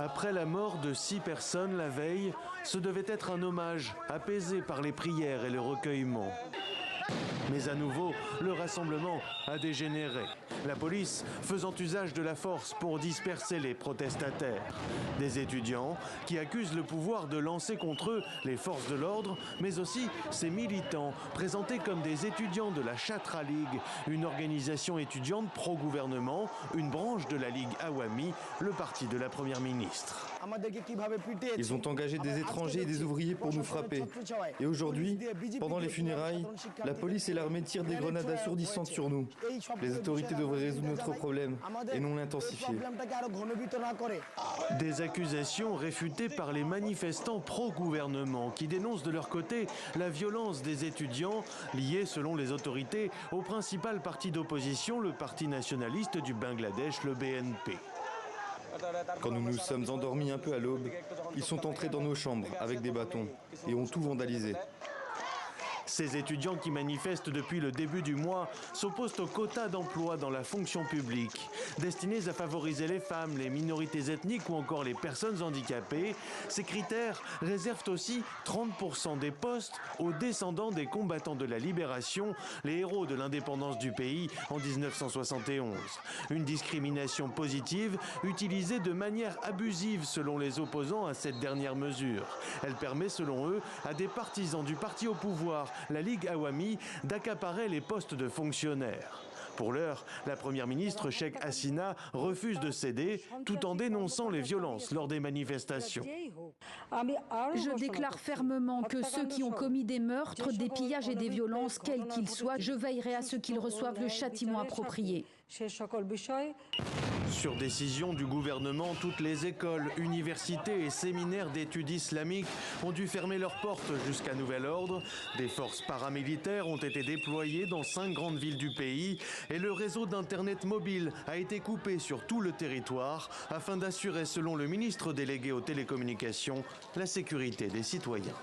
Après la mort de 6 personnes la veille, ce devait être un hommage apaisé par les prières et le recueillement. Mais à nouveau, le rassemblement a dégénéré. La police faisant usage de la force pour disperser les protestataires. Des étudiants qui accusent le pouvoir de lancer contre eux les forces de l'ordre, mais aussi ces militants présentés comme des étudiants de la Chatra League, une organisation étudiante pro-gouvernement, une branche de la Ligue Awami, le parti de la première ministre. Ils ont engagé des étrangers et des ouvriers pour nous frapper. Et aujourd'hui, pendant les funérailles, la police et l'armée tirent des grenades assourdissantes sur nous. Les autorités devraient résoudre notre problème et non l'intensifier. Des accusations réfutées par les manifestants pro-gouvernement qui dénoncent de leur côté la violence des étudiants liée, selon les autorités, au principal parti d'opposition, le Parti nationaliste du Bangladesh, le BNP. Quand nous nous sommes endormis un peu à l'aube, ils sont entrés dans nos chambres avec des bâtons et ont tout vandalisé. Ces étudiants qui manifestent depuis le début du mois s'opposent aux quotas d'emploi dans la fonction publique, destinés à favoriser les femmes, les minorités ethniques ou encore les personnes handicapées. Ces critères réservent aussi 30% des postes aux descendants des combattants de la libération, les héros de l'indépendance du pays en 1971. Une discrimination positive utilisée de manière abusive selon les opposants à cette dernière mesure. Elle permet selon eux à des partisans du parti au pouvoir, la Ligue Awami, d'accaparer les postes de fonctionnaires. Pour l'heure, la première ministre Sheikh Hasina refuse de céder tout en dénonçant les violences lors des manifestations. Je déclare fermement que ceux qui ont commis des meurtres, des pillages et des violences, quels qu'ils soient, je veillerai à ce qu'ils reçoivent le châtiment approprié. Sur décision du gouvernement, toutes les écoles, universités et séminaires d'études islamiques ont dû fermer leurs portes jusqu'à nouvel ordre. Des forces paramilitaires ont été déployées dans 5 grandes villes du pays et le réseau d'Internet mobile a été coupé sur tout le territoire afin d'assurer, selon le ministre délégué aux télécommunications, la sécurité des citoyens.